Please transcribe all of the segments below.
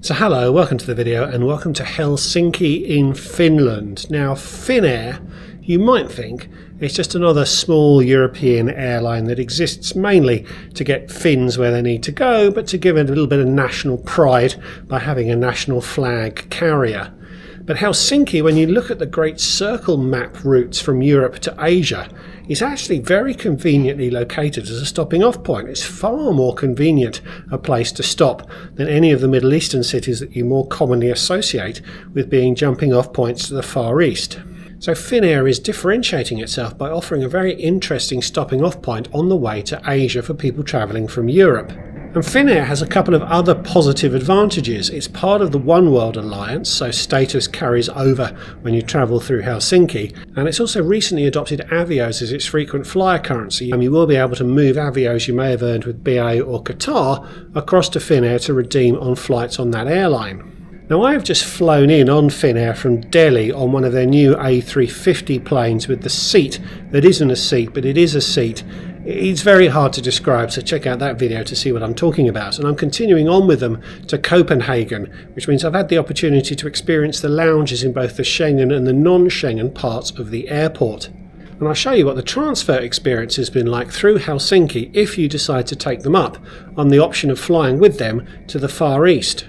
So hello, welcome to the video and welcome to Helsinki in Finland. Now Finnair, you might think, is just another small European airline that exists mainly to get Finns where they need to go, but to give it a little bit of national pride by having a national flag carrier. But Helsinki, when you look at the great circle map routes from Europe to Asia, is actually very conveniently located as a stopping off point. It's far more convenient a place to stop than any of the Middle Eastern cities that you more commonly associate with being jumping off points to the Far East. So Finnair is differentiating itself by offering a very interesting stopping off point on the way to Asia for people travelling from Europe. And Finnair has a couple of other positive advantages. It's part of the OneWorld alliance, so status carries over when you travel through Helsinki. And it's also recently adopted Avios as its frequent flyer currency. And you will be able to move Avios you may have earned with BA or Qatar across to Finnair to redeem on flights on that airline. Now I have just flown in on Finnair from Delhi on one of their new A350 planes with the seat that isn't a seat, but it is a seat. It's very hard to describe, so check out that video to see what I'm talking about. And I'm continuing on with them to Copenhagen, which means I've had the opportunity to experience the lounges in both the Schengen and the non-Schengen parts of the airport. And I'll show you what the transfer experience has been like through Helsinki if you decide to take them up on the option of flying with them to the Far East.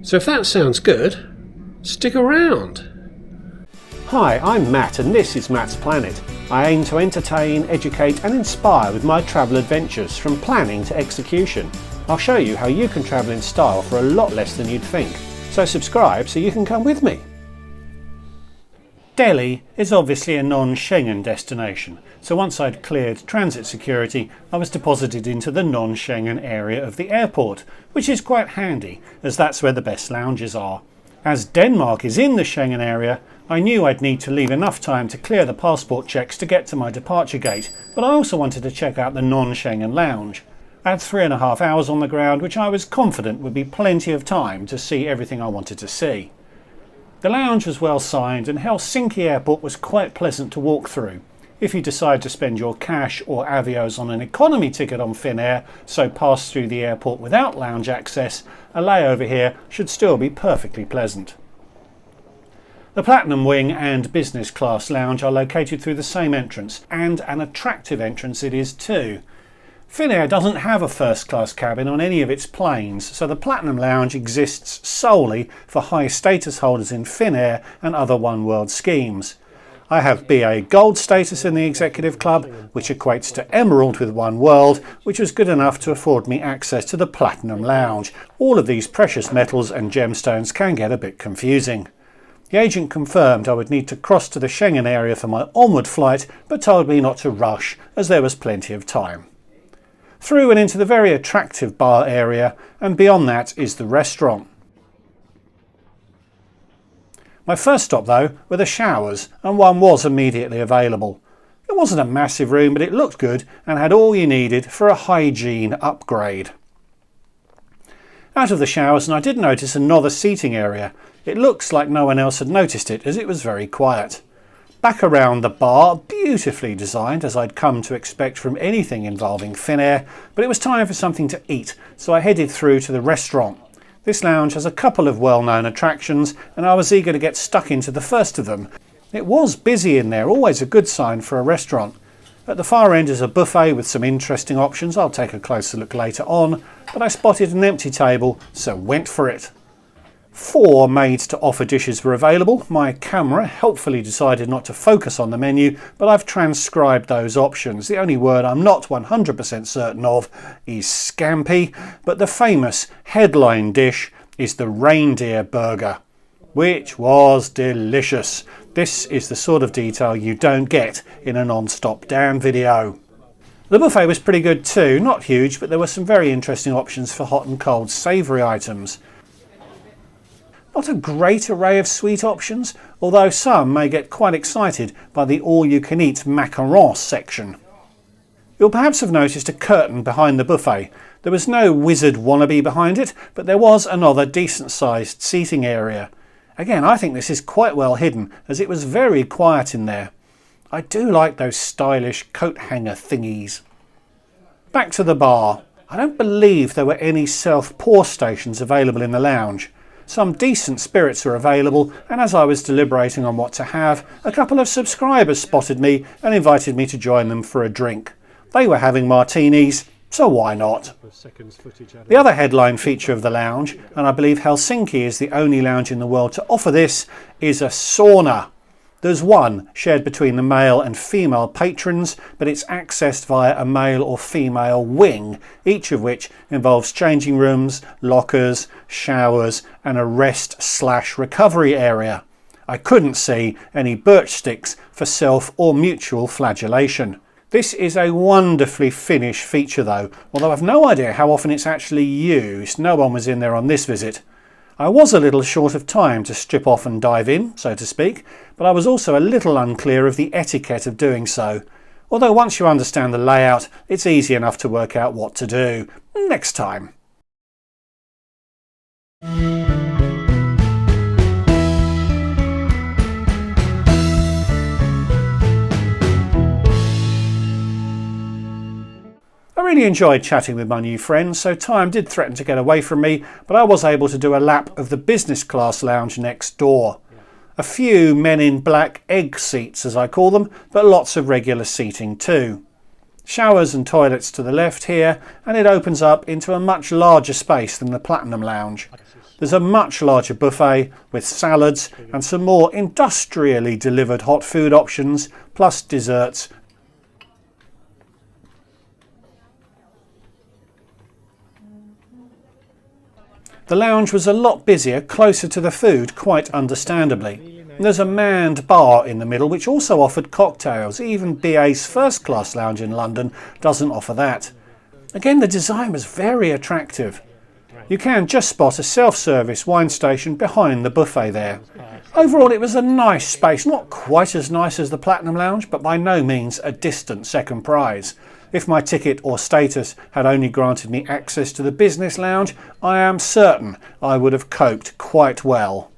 So if that sounds good, stick around. Hi, I'm Matt and this is Matt's Planet. I aim to entertain, educate and inspire with my travel adventures from planning to execution. I'll show you how you can travel in style for a lot less than you'd think. So subscribe so you can come with me. Delhi is obviously a non-Schengen destination, so once I'd cleared transit security, I was deposited into the non-Schengen area of the airport, which is quite handy as that's where the best lounges are. As Denmark is in the Schengen area, I knew I'd need to leave enough time to clear the passport checks to get to my departure gate, but I also wanted to check out the non-Schengen lounge. I had 3.5 hours on the ground, which I was confident would be plenty of time to see everything I wanted to see. The lounge was well signed and Helsinki airport was quite pleasant to walk through. If you decide to spend your cash or Avios on an economy ticket on Finnair, so pass through the airport without lounge access, a layover here should still be perfectly pleasant. The Platinum Wing and Business Class Lounge are located through the same entrance, and an attractive entrance it is too. Finnair doesn't have a first class cabin on any of its planes, so the Platinum Lounge exists solely for high status holders in Finnair and other OneWorld schemes. I have BA Gold status in the Executive Club, which equates to Emerald with OneWorld, which was good enough to afford me access to the Platinum Lounge. All of these precious metals and gemstones can get a bit confusing. The agent confirmed I would need to cross to the Schengen area for my onward flight, but told me not to rush as there was plenty of time. Through and into the very attractive bar area, and beyond that is the restaurant. My first stop though were the showers, and one was immediately available. It wasn't a massive room, but it looked good and had all you needed for a hygiene upgrade. Out of the showers, and I did notice another seating area. It looks like no one else had noticed it as it was very quiet. Back around the bar, beautifully designed as I'd come to expect from anything involving Finnair, but it was time for something to eat, so I headed through to the restaurant. This lounge has a couple of well-known attractions and I was eager to get stuck into the first of them. It was busy in there, always a good sign for a restaurant. At the far end is a buffet with some interesting options. I'll take a closer look later on, but I spotted an empty table, so went for it. 4 made-to-offer dishes were available. My camera helpfully decided not to focus on the menu, but I've transcribed those options. The only word I'm not 100% certain of is scampi, but the famous headline dish is the reindeer burger, which was delicious. This is the sort of detail you don't get in a non-stop Dan video. The buffet was pretty good too, not huge, but there were some very interesting options for hot and cold savoury items. Not a great array of sweet options, although some may get quite excited by the all-you-can-eat macarons section. You'll perhaps have noticed a curtain behind the buffet. There was no wizard wannabe behind it, but there was another decent-sized seating area. Again, I think this is quite well hidden, as it was very quiet in there. I do like those stylish coat hanger thingies. Back to the bar. I don't believe there were any self-pour stations available in the lounge. Some decent spirits were available, and as I was deliberating on what to have, a couple of subscribers spotted me and invited me to join them for a drink. They were having martinis, so why not? The other headline feature of the lounge, and I believe Helsinki is the only lounge in the world to offer this, is a sauna. There's one shared between the male and female patrons, but it's accessed via a male or female wing, each of which involves changing rooms, lockers, showers and a rest/recovery area. I couldn't see any birch sticks for self or mutual flagellation. This is a wonderfully Finnish feature though, although I've no idea how often it's actually used. No one was in there on this visit. I was a little short of time to strip off and dive in, so to speak, but I was also a little unclear of the etiquette of doing so. Although once you understand the layout, it's easy enough to work out what to do. Next time. I really enjoyed chatting with my new friends, so time did threaten to get away from me, but I was able to do a lap of the business class lounge next door. A few men in black egg seats, as I call them, but lots of regular seating too. Showers and toilets to the left here, and it opens up into a much larger space than the Platinum Lounge. There's a much larger buffet with salads and some more industrially delivered hot food options, plus desserts. The lounge was a lot busier, closer to the food, quite understandably. There's a manned bar in the middle which also offered cocktails. Even BA's first class lounge in London doesn't offer that. Again, the design was very attractive. You can just spot a self-service wine station behind the buffet there. Overall it was a nice space, not quite as nice as the Platinum Lounge, but by no means a distant second prize. If my ticket or status had only granted me access to the business lounge, I am certain I would have coped quite well.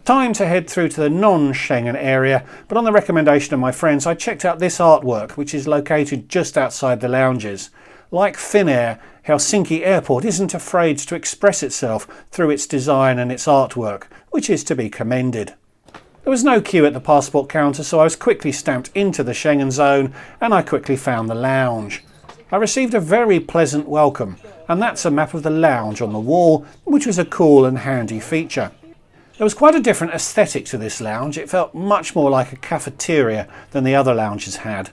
Time to head through to the non-Schengen area, but on the recommendation of my friends I checked out this artwork which is located just outside the lounges. Like Finnair, Helsinki Airport isn't afraid to express itself through its design and its artwork, which is to be commended. There was no queue at the passport counter, so I was quickly stamped into the Schengen zone and I quickly found the lounge. I received a very pleasant welcome, and that's a map of the lounge on the wall, which was a cool and handy feature. There was quite a different aesthetic to this lounge. It felt much more like a cafeteria than the other lounges had.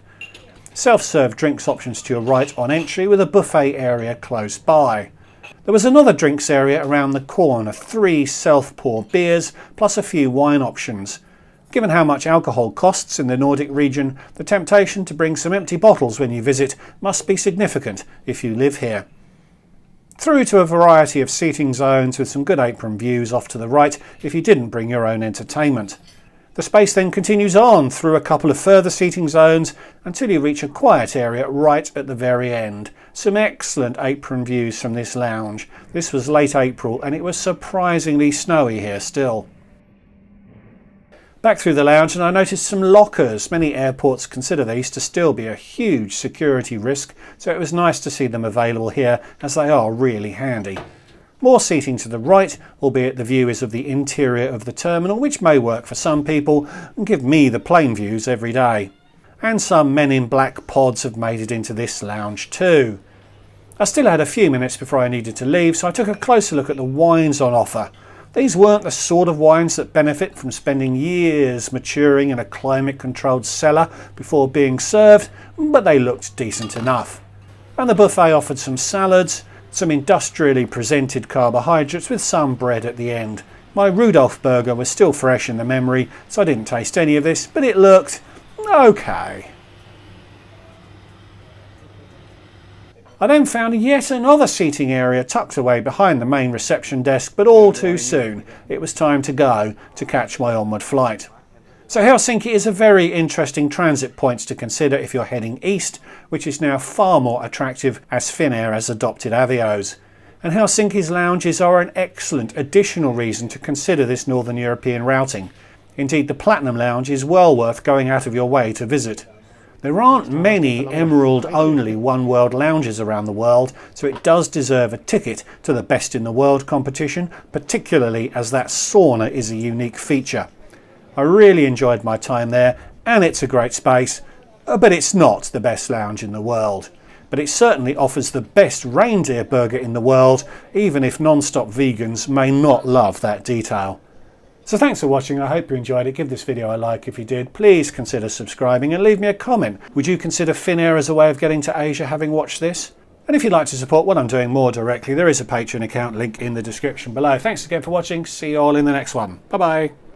Self-serve drinks options to your right on entry with a buffet area close by. There was another drinks area around the corner, 3 self-pour beers plus a few wine options. Given how much alcohol costs in the Nordic region, the temptation to bring some empty bottles when you visit must be significant if you live here. Through to a variety of seating zones with some good apron views off to the right if you didn't bring your own entertainment. The space then continues on through a couple of further seating zones until you reach a quiet area right at the very end. Some excellent apron views from this lounge. This was late April and it was surprisingly snowy here still. Back through the lounge and I noticed some lockers. Many airports consider these to still be a huge security risk, so it was nice to see them available here as they are really handy. More seating to the right, albeit the view is of the interior of the terminal, which may work for some people and give me the plain views every day. And some men in black pods have made it into this lounge too. I still had a few minutes before I needed to leave, so I took a closer look at the wines on offer. These weren't the sort of wines that benefit from spending years maturing in a climate-controlled cellar before being served, but they looked decent enough. And the buffet offered some salads, some industrially presented carbohydrates with some bread at the end. My Rudolph burger was still fresh in the memory, so I didn't taste any of this, but it looked okay. I then found yet another seating area tucked away behind the main reception desk, but all too soon it was time to go to catch my onward flight. So Helsinki is a very interesting transit point to consider if you're heading east, which is now far more attractive as Finnair has adopted Avios. And Helsinki's lounges are an excellent additional reason to consider this Northern European routing. Indeed, the Platinum Lounge is well worth going out of your way to visit. There aren't many Emerald-only OneWorld lounges around the world, so it does deserve a ticket to the Best in the World competition, particularly as that sauna is a unique feature. I really enjoyed my time there, and it's a great space, but it's not the best lounge in the world. But it certainly offers the best reindeer burger in the world, even if non-stop vegans may not love that detail. So thanks for watching. I hope you enjoyed it. Give this video a like if you did. Please consider subscribing and leave me a comment. Would you consider Finnair as a way of getting to Asia having watched this? And if you'd like to support what I'm doing more directly, there is a Patreon account link in the description below. Thanks again for watching. See you all in the next one. Bye bye.